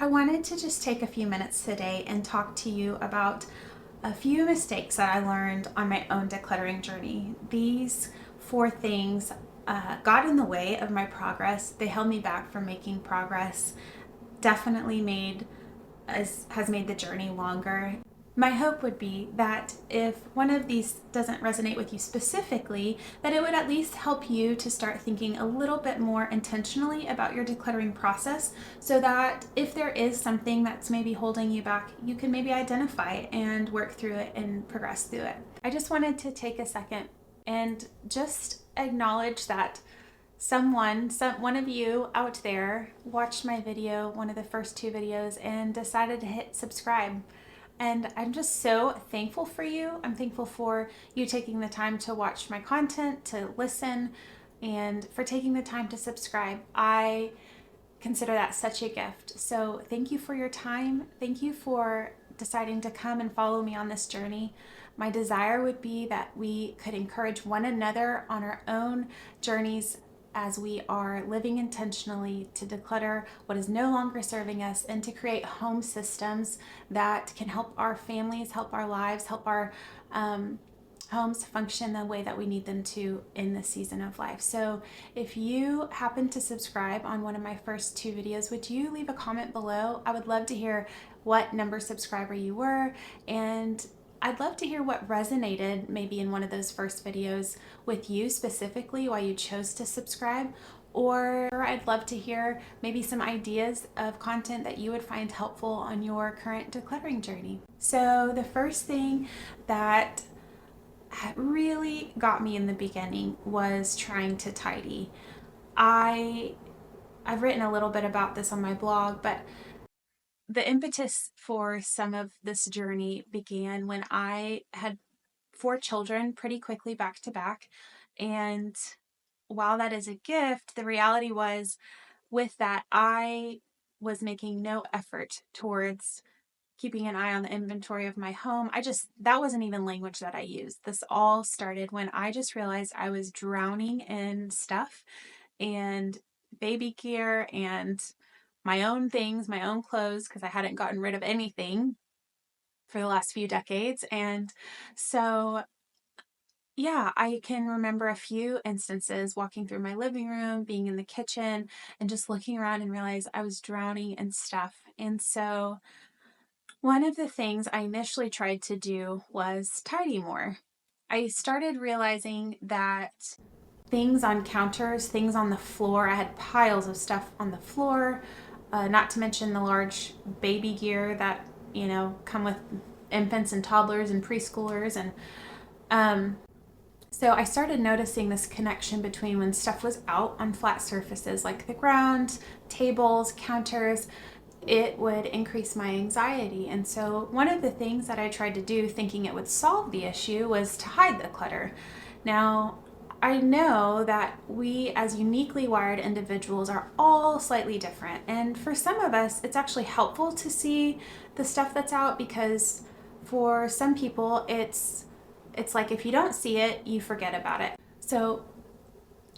I wanted to just take a few minutes today and talk to you about a few mistakes that I learned on my own decluttering journey. These four things got in the way of my progress. They held me back from making progress. Definitely has made the journey longer. My hope would be that if one of these doesn't resonate with you specifically, that it would at least help you to start thinking a little bit more intentionally about your decluttering process, so that if there is something that's maybe holding you back, you can maybe identify it and work through it and progress through it. I just wanted to take a second and just acknowledge that one of you out there watched my video, one of the first two videos, and decided to hit subscribe. And I'm just so thankful for you. I'm thankful for you taking the time to watch my content, to listen, and for taking the time to subscribe. I consider that such a gift. So thank you for your time. Thank you for deciding to come and follow me on this journey. My desire would be that we could encourage one another on our own journeys as we are living intentionally to declutter what is no longer serving us and to create home systems that can help our families, help our lives, help our homes function the way that we need them to in this season of life. So if you happen to subscribe on one of my first two videos, would you leave a comment below? I would love to hear what number subscriber you were, and I'd love to hear what resonated maybe in one of those first videos with you specifically, why you chose to subscribe. Or I'd love to hear maybe some ideas of content that you would find helpful on your current decluttering journey. So the first thing that really got me in the beginning was trying to tidy. I've written a little bit about this on my blog, but the impetus for some of this journey began when I had 4 children pretty quickly back to back. And while that is a gift, the reality was with that, I was making no effort towards keeping an eye on the inventory of my home. That wasn't even language that I used. This all started when I just realized I was drowning in stuff and baby gear and my own things, my own clothes, because I hadn't gotten rid of anything for the last few decades. And so, yeah, I can remember a few instances walking through my living room, being in the kitchen, and just looking around and realize I was drowning in stuff. And so, one of the things I initially tried to do was tidy more. I started realizing that things on counters, things on the floor, I had piles of stuff on the floor, not to mention the large baby gear that, come with infants and toddlers and preschoolers. And so I started noticing this connection between when stuff was out on flat surfaces like the ground, tables, counters, it would increase my anxiety. And so one of the things that I tried to do, thinking it would solve the issue, was to hide the clutter. Now, I know that we as uniquely wired individuals are all slightly different. And for some of us, it's actually helpful to see the stuff that's out, because for some people, it's like if you don't see it, you forget about it. So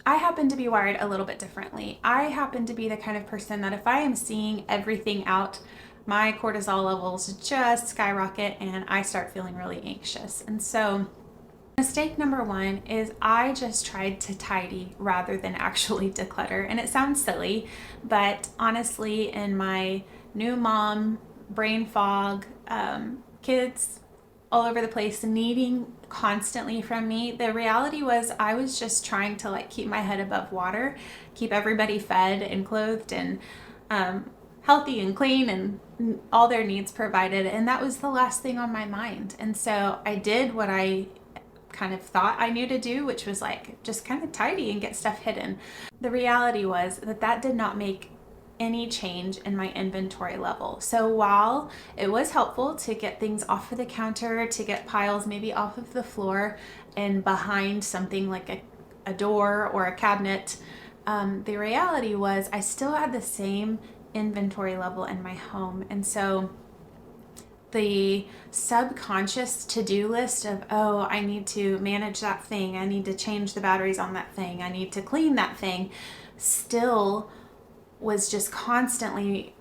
I happen to be wired a little bit differently. I happen to be the kind of person that if I am seeing everything out, my cortisol levels just skyrocket and I start feeling really anxious. And so mistake number one is I just tried to tidy rather than actually declutter. And it sounds silly, but honestly, in my new mom, brain fog, kids all over the place needing constantly from me, the reality was I was just trying to keep my head above water, keep everybody fed and clothed and healthy and clean and all their needs provided. And that was the last thing on my mind. And so I did what I kind of thought I knew to do, which was just kind of tidy and get stuff hidden. The reality was that did not make any change in my inventory level. So while it was helpful to get things off of the counter, to get piles maybe off of the floor and behind something like a door or a cabinet, the reality was I still had the same inventory level in my home. And so the subconscious to-do list of, oh, I need to manage that thing, I need to change the batteries on that thing, I need to clean that thing, still was just constantly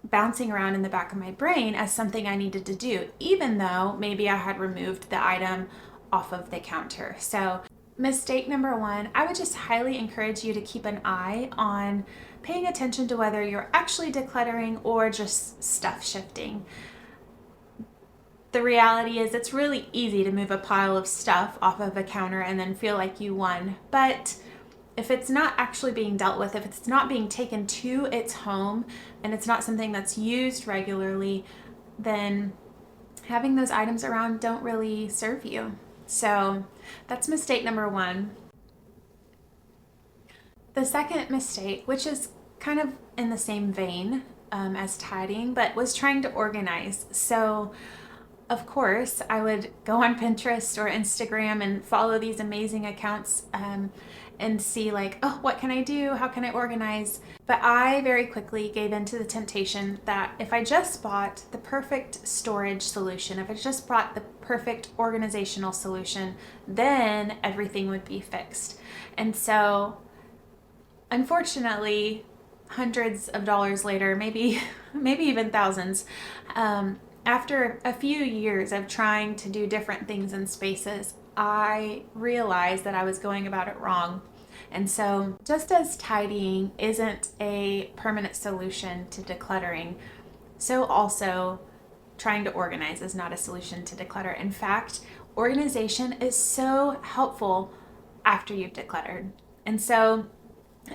bouncing around in the back of my brain as something I needed to do, even though maybe I had removed the item off of the counter. So mistake number one, I would just highly encourage you to keep an eye on paying attention to whether you're actually decluttering or just stuff shifting. The reality is it's really easy to move a pile of stuff off of a counter and then feel like you won. But if it's not actually being dealt with, if it's not being taken to its home and it's not something that's used regularly, then having those items around don't really serve you. So that's mistake number one. The second mistake, which is kind of in the same vein as tidying, but was trying to organize. So of course, I would go on Pinterest or Instagram and follow these amazing accounts and see like, oh, what can I do? How can I organize? But I very quickly gave into the temptation that if I just bought the perfect storage solution, if I just bought the perfect organizational solution, then everything would be fixed. And so, unfortunately, hundreds of dollars later, maybe even thousands, after a few years of trying to do different things in spaces, I realized that I was going about it wrong. And so just as tidying isn't a permanent solution to decluttering, so also trying to organize is not a solution to declutter. In fact, organization is so helpful after you've decluttered. And so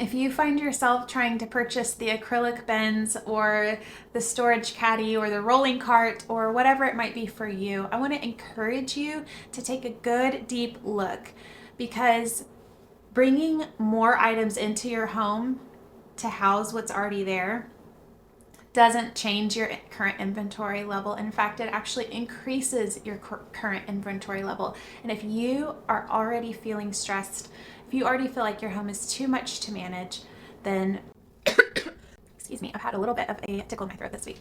if you find yourself trying to purchase the acrylic bins or the storage caddy or the rolling cart or whatever it might be for you, I want to encourage you to take a good deep look, because bringing more items into your home to house what's already there doesn't change your current inventory level. In fact, it actually increases your current inventory level. And if you are already feeling stressed, if you already feel like your home is too much to manage, then, excuse me, I've had a little bit of a tickle in my throat this week.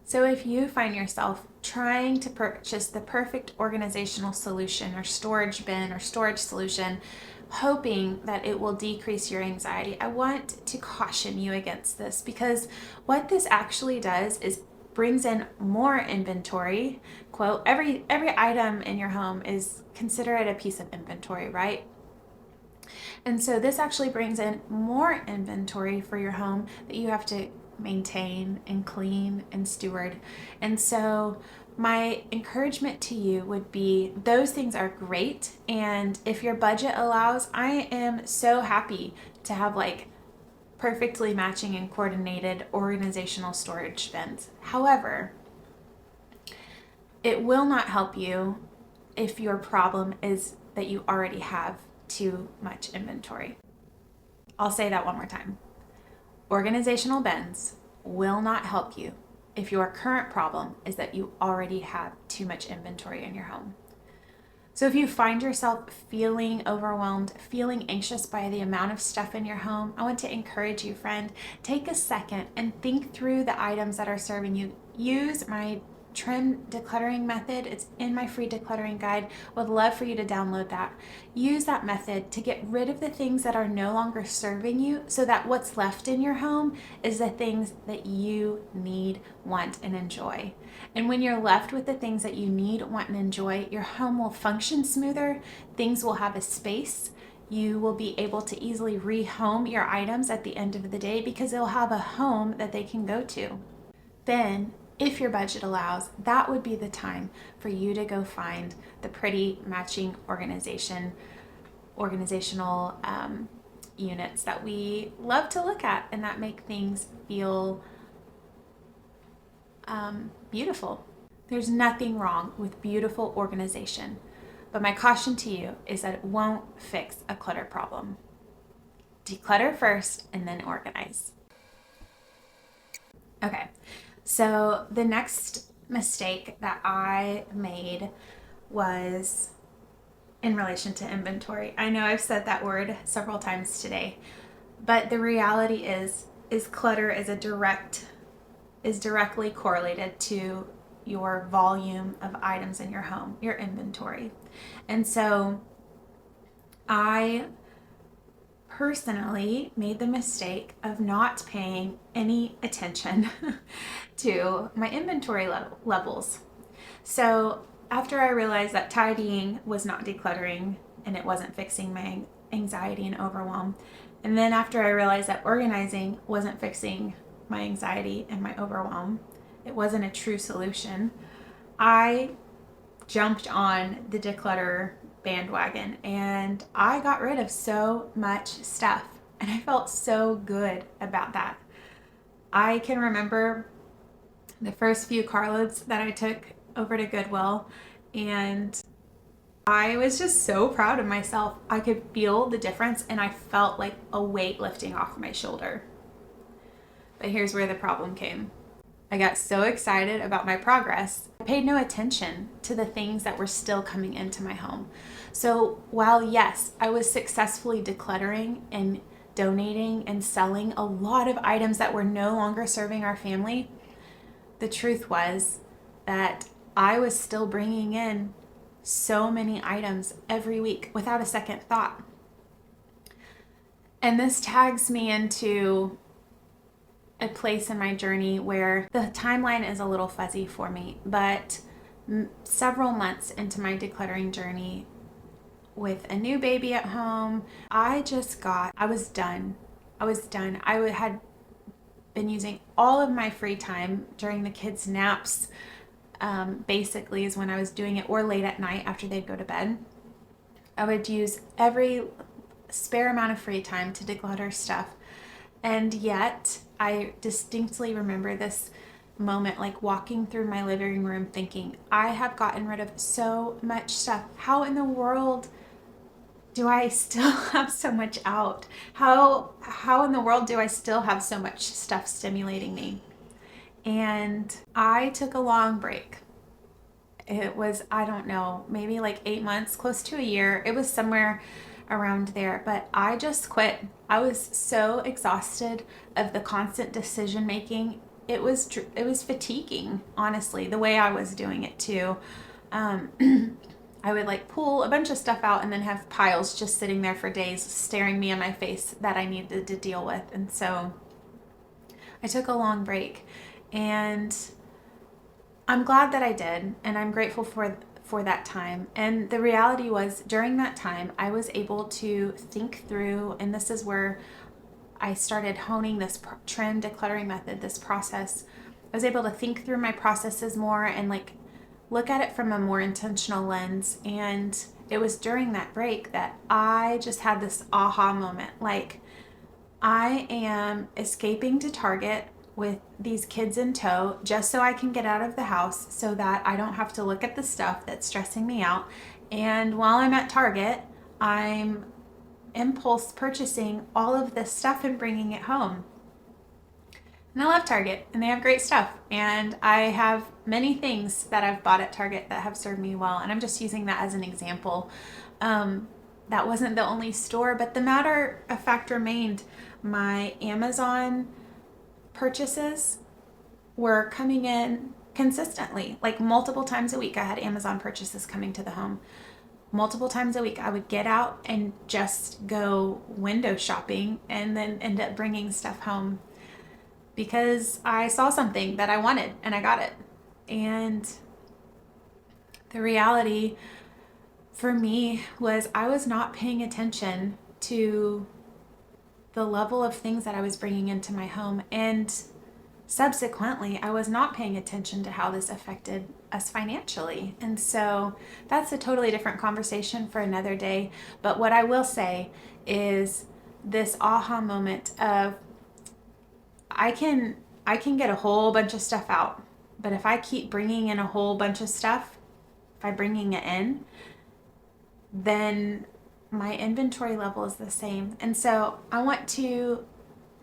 So if you find yourself trying to purchase the perfect organizational solution or storage bin or storage solution, hoping that it will decrease your anxiety, I want to caution you against this, because what this actually does is brings in more inventory. Quote, every item in your home is considered a piece of inventory, right? And so this actually brings in more inventory for your home that you have to maintain and clean and steward. And so my encouragement to you would be, those things are great. And if your budget allows, I am so happy to have like perfectly matching and coordinated organizational storage bins. However, it will not help you if your problem is that you already have too much inventory. I'll say that one more time. Organizational bins will not help you if your current problem is that you already have too much inventory in your home. So if you find yourself feeling overwhelmed, feeling anxious by the amount of stuff in your home, I want to encourage you, friend, take a second and think through the items that are serving you. Use my trim decluttering method. It's in my free decluttering guide. Would love for you to download that. Use that method to get rid of the things that are no longer serving you, so that what's left in your home is the things that you need, want, and enjoy. And when you're left with the things that you need, want, and enjoy, your home will function smoother. Things will have a space. You will be able to easily rehome your items at the end of the day because they'll have a home that they can go to. Then, if your budget allows, that would be the time for you to go find the pretty matching organizational units that we love to look at and that make things feel beautiful. There's nothing wrong with beautiful organization, but my caution to you is that it won't fix a clutter problem. Declutter first and then organize. Okay. So the next mistake that I made was in relation to inventory. I know I've said that word several times today, but the reality is clutter is directly correlated to your volume of items in your home, your inventory. And so I personally made the mistake of not paying any attention to my inventory levels. So after I realized that tidying was not decluttering and it wasn't fixing my anxiety and overwhelm, and then after I realized that organizing wasn't fixing my anxiety and my overwhelm, it wasn't a true solution, I jumped on the declutter bandwagon and I got rid of so much stuff, and I felt so good about that. I can remember the first few carloads that I took over to Goodwill, and I was just so proud of myself. I could feel the difference and I felt like a weight lifting off my shoulder. But here's where the problem came. I got so excited about my progress, I paid no attention to the things that were still coming into my home. So while yes, I was successfully decluttering and donating and selling a lot of items that were no longer serving our family, the truth was that I was still bringing in so many items every week without a second thought. And this tags me into a place in my journey where the timeline is a little fuzzy for me, but several months into my decluttering journey with a new baby at home, I was done. I had been using all of my free time during the kids' naps, basically is when I was doing it, or late at night after they'd go to bed. I would use every spare amount of free time to declutter stuff. And yet I distinctly remember this moment, like walking through my living room thinking, I have gotten rid of so much stuff. How in the world do I still have so much out? How in the world do I still have so much stuff stimulating me? And I took a long break. It was, I don't know, maybe like 8 months, close to a year. It was somewhere around there, but I just quit. I was so exhausted of the constant decision making. It was fatiguing, honestly, the way I was doing it too. I would like pull a bunch of stuff out and then have piles just sitting there for days staring me in my face that I needed to deal with. And so I took a long break, and I'm glad that I did, and I'm grateful for that time. And the reality was, during that time, I was able to think through, and this is where I started honing this trim decluttering method, this process. I was able to think through my processes more and like look at it from a more intentional lens. And it was during that break that I just had this aha moment. Like, I am escaping to Target with these kids in tow just so I can get out of the house so that I don't have to look at the stuff that's stressing me out. And while I'm at Target, I'm impulse purchasing all of this stuff and bringing it home. And I love Target, and they have great stuff. And I have many things that I've bought at Target that have served me well. And I'm just using that as an example. That wasn't the only store, but the matter of fact remained, my Amazon purchases were coming in consistently, like multiple times a week. I had Amazon purchases coming to the home. Multiple times a week, I would get out and just go window shopping and then end up bringing stuff home because I saw something that I wanted and I got it. And the reality for me was I was not paying attention to the level of things that I was bringing into my home. And subsequently, I was not paying attention to how this affected us financially. And so that's a totally different conversation for another day. But what I will say is this aha moment of I can get a whole bunch of stuff out, but if I keep bringing in a whole bunch of stuff, if I'm bringing it in, then my inventory level is the same. And so I want to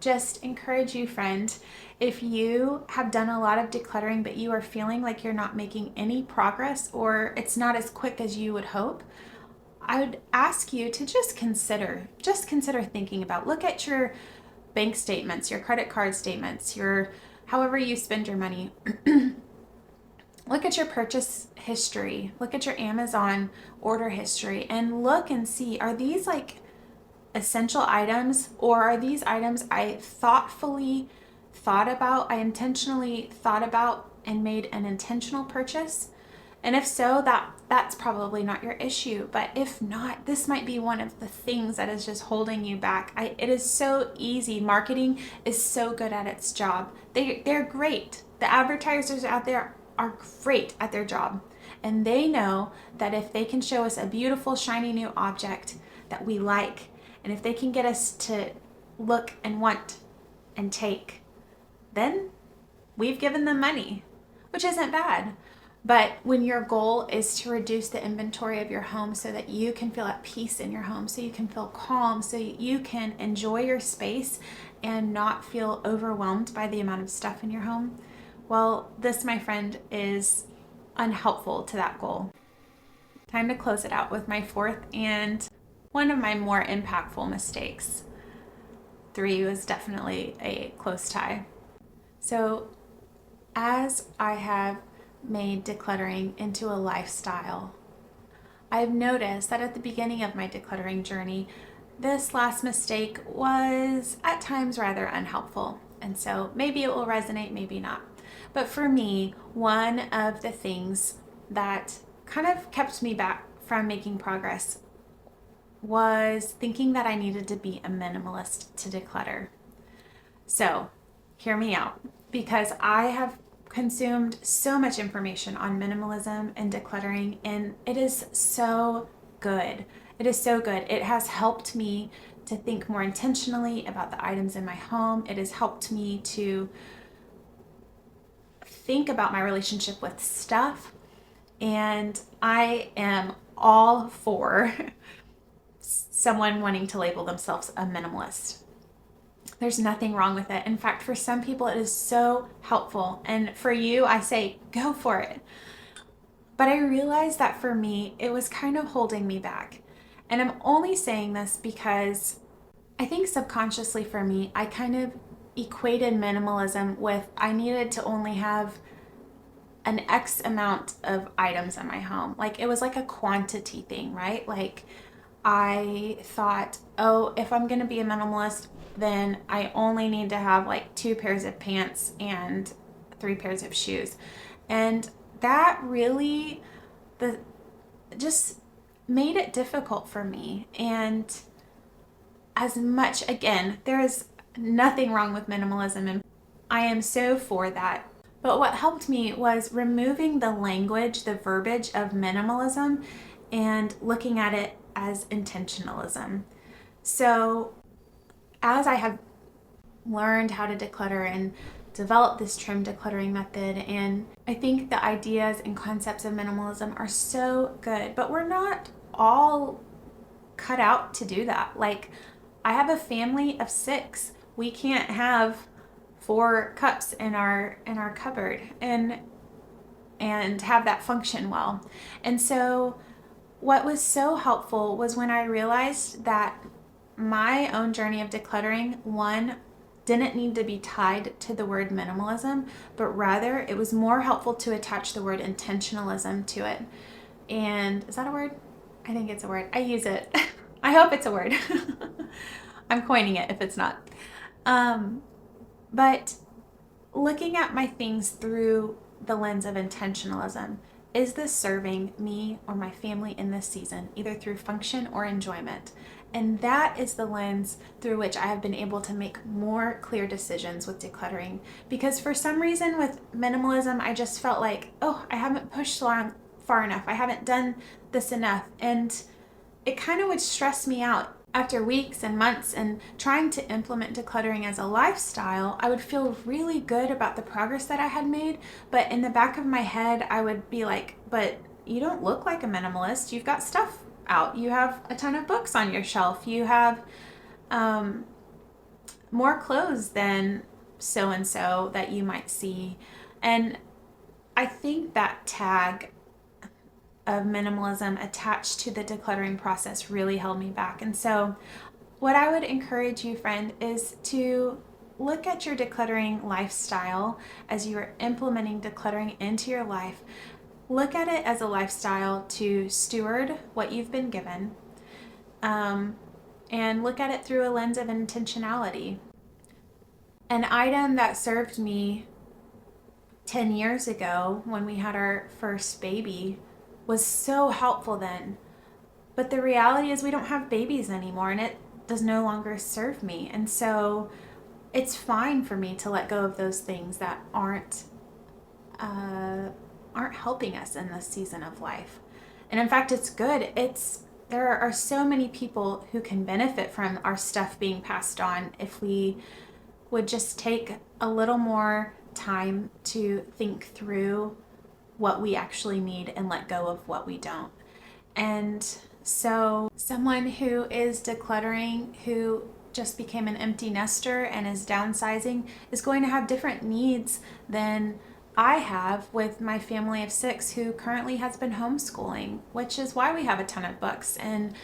just encourage you, friend, if you have done a lot of decluttering, but you are feeling like you're not making any progress or it's not as quick as you would hope, I would ask you to just consider thinking about, look at your bank statements, your credit card statements, your however you spend your money. Look at your purchase history, look at your Amazon order history, and look and see, are these like essential items, or are these items I thoughtfully thought about, I intentionally thought about and made an intentional purchase? And if so, that's probably not your issue. But if not, this might be one of the things that is just holding you back. It is so easy. Marketing is so good at its job. They're great. The advertisers out there are great at their job. And they know that if they can show us a beautiful, shiny new object that we like, and if they can get us to look and want and take, then we've given them money, which isn't bad. But when your goal is to reduce the inventory of your home so that you can feel at peace in your home, so you can feel calm, so you can enjoy your space and not feel overwhelmed by the amount of stuff in your home, well, this, my friend, is unhelpful to that goal. Time to close it out with my fourth and one of my more impactful mistakes. 3 was definitely a close tie. So as I have made decluttering into a lifestyle, I've noticed that at the beginning of my decluttering journey, this last mistake was at times rather unhelpful. And so maybe it will resonate, maybe not. But for me, one of the things that kind of kept me back from making progress was thinking that I needed to be a minimalist to declutter. So hear me out, because I have consumed so much information on minimalism and decluttering, and it is so good. It is so good. It has helped me to think more intentionally about the items in my home. It has helped me to think about my relationship with stuff, and I am all for someone wanting to label themselves a minimalist. There's nothing wrong with it. In fact, for some people, it is so helpful. And for you, I say, go for it. But I realized that for me, it was kind of holding me back. And I'm only saying this because I think subconsciously for me, I kind of equated minimalism with I needed to only have an X amount of items in my home. Like it was like a quantity thing, right? Like I thought, oh, if I'm going to be a minimalist, then I only need to have like 2 pairs of pants and 3 pairs of shoes. And that really just made it difficult for me. And as much, again, there is nothing wrong with minimalism, and I am so for that. But what helped me was removing the language, the verbiage of minimalism, and looking at it as intentionalism. So as I have learned how to declutter and develop this trim decluttering method, and I think the ideas and concepts of minimalism are so good, but we're not all cut out to do that. Like I have a family of 6. We can't have 4 cups in our cupboard and have that function well. And so what was so helpful was when I realized that my own journey of decluttering, one, didn't need to be tied to the word minimalism, but rather it was more helpful to attach the word intentionalism to it. And is that a word? I think it's a word. I use it. I hope it's a word. I'm coining it if it's not. But looking at my things through the lens of intentionalism, is this serving me or my family in this season, either through function or enjoyment? And that is the lens through which I have been able to make more clear decisions with decluttering. Because for some reason with minimalism, I just felt like, oh, I haven't pushed far enough. I haven't done this enough. And it kind of would stress me out. After weeks and months and trying to implement decluttering as a lifestyle, I would feel really good about the progress that I had made. But in the back of my head, I would be like, but you don't look like a minimalist. You've got stuff out. You have a ton of books on your shelf. You have more clothes than so-and-so that you might see. And I think that tag of minimalism attached to the decluttering process really held me back. And so what I would encourage you, friend, is to look at your decluttering lifestyle as you are implementing decluttering into your life. Look at it as a lifestyle to steward what you've been given, and look at it through a lens of intentionality. An item that served me 10 years ago when we had our first baby was so helpful then. But the reality is we don't have babies anymore, and it does no longer serve me. And so it's fine for me to let go of those things that aren't helping us in this season of life. And in fact, it's good. There are so many people who can benefit from our stuff being passed on if we would just take a little more time to think through what we actually need and let go of what we don't. And so someone who is decluttering, who just became an empty nester and is downsizing, is going to have different needs than I have with my family of 6 who currently has been homeschooling, which is why we have a ton of books. And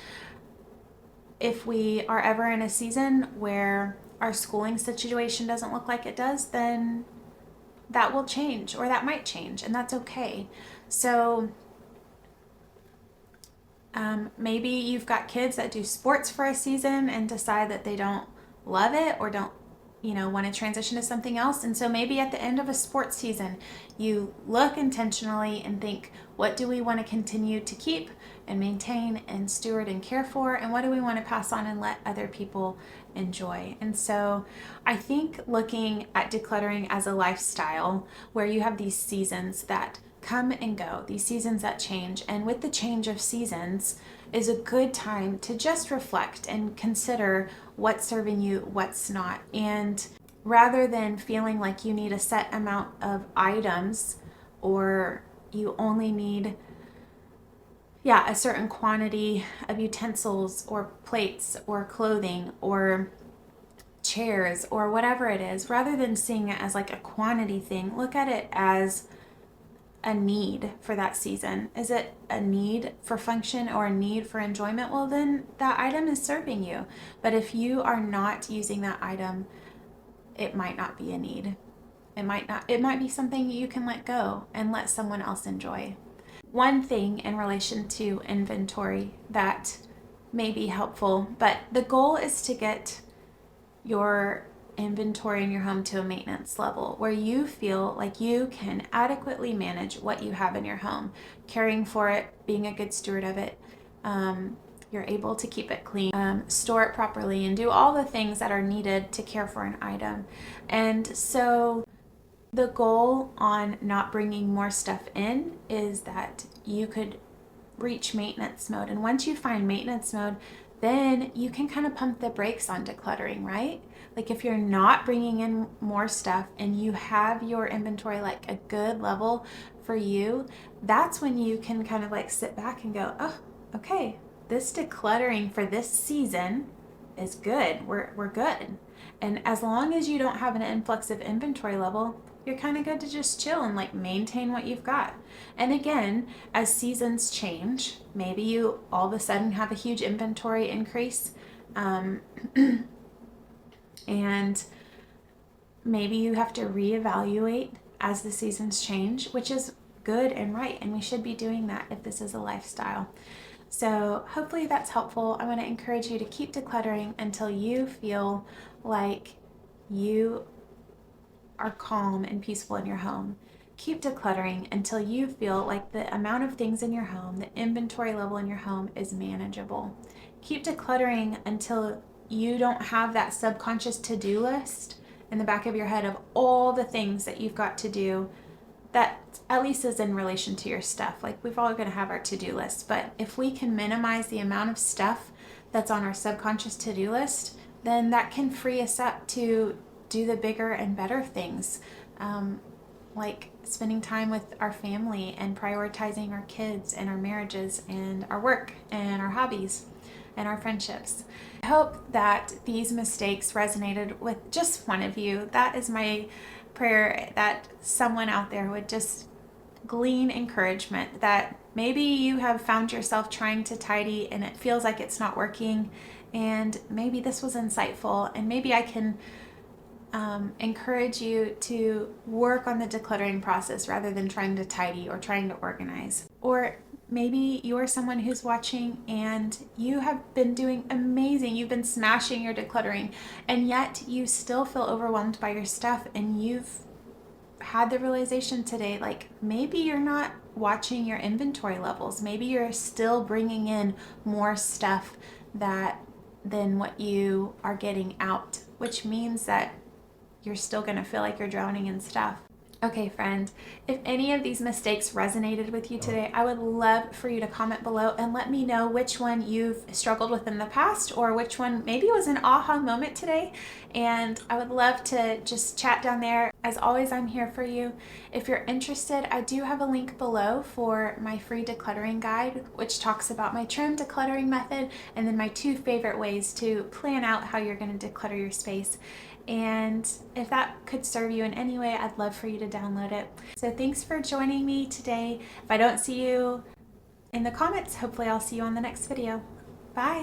if we are ever in a season where our schooling situation doesn't look like it does, then that will change, or that might change, and that's okay. So maybe you've got kids that do sports for a season and decide that they don't love it or don't want to transition to something else. And so maybe at the end of a sports season, you look intentionally and think, what do we want to continue to keep and maintain and steward and care for? And what do we want to pass on and let other people enjoy? And so I think looking at decluttering as a lifestyle where you have these seasons that come and go, these seasons that change, and with the change of seasons is a good time to just reflect and consider what's serving you, what's not. And rather than feeling like you need a set amount of items, or you only need a certain quantity of utensils or plates or clothing or chairs or whatever it is, rather than seeing it as like a quantity thing, look at it as a need for that season. Is it a need for function or a need for enjoyment? Well, then that item is serving you. But if you are not using that item, it might not be a need. It might be something you can let go and let someone else enjoy. One thing in relation to inventory that may be helpful, but the goal is to get your inventory in your home to a maintenance level where you feel like you can adequately manage what you have in your home, caring for it, being a good steward of it. You're able to keep it clean, store it properly, and do all the things that are needed to care for an item. And so the goal on not bringing more stuff in is that you could reach maintenance mode. And once you find maintenance mode, then you can kind of pump the brakes on decluttering, right? Like if you're not bringing in more stuff and you have your inventory like a good level for you, that's when you can kind of like sit back and go, oh, okay, this decluttering for this season is good. We're good. And as long as you don't have an influx of inventory level, you're kind of good to just chill and like maintain what you've got. And again, as seasons change, maybe you all of a sudden have a huge inventory increase, and maybe you have to reevaluate as the seasons change, which is good and right, and we should be doing that if this is a lifestyle. So hopefully that's helpful. I want to encourage you to keep decluttering until you feel like you are calm and peaceful in your home. Keep decluttering until you feel like the amount of things in your home, the inventory level in your home is manageable. Keep decluttering until you don't have that subconscious to-do list in the back of your head of all the things that you've got to do that at least is in relation to your stuff. Like we've all got to have our to-do list, but if we can minimize the amount of stuff that's on our subconscious to-do list, then that can free us up to do the bigger and better things, like spending time with our family and prioritizing our kids and our marriages and our work and our hobbies and our friendships. I hope that these mistakes resonated with just one of you. That is my prayer, that someone out there would just glean encouragement, that maybe you have found yourself trying to tidy and it feels like it's not working, and maybe this was insightful, and maybe I can encourage you to work on the decluttering process rather than trying to tidy or trying to organize. Or Maybe you're someone who's watching and you have been doing amazing. You've been smashing your decluttering, and yet you still feel overwhelmed by your stuff, and you've had the realization today, like maybe you're not watching your inventory levels. Maybe you're still bringing in more stuff than what you are getting out, which means that you're still going to feel like you're drowning in stuff. Okay, friend, if any of these mistakes resonated with you today, I would love for you to comment below and let me know which one you've struggled with in the past, or which one maybe was an aha moment today. And I would love to just chat down there. As always, I'm here for you. If you're interested, I do have a link below for my free decluttering guide, which talks about my trim decluttering method and then my 2 favorite ways to plan out how you're going to declutter your space. And if that could serve you in any way, I'd love for you to download it. So thanks for joining me today. If I don't see you in the comments, hopefully I'll see you on the next video. Bye.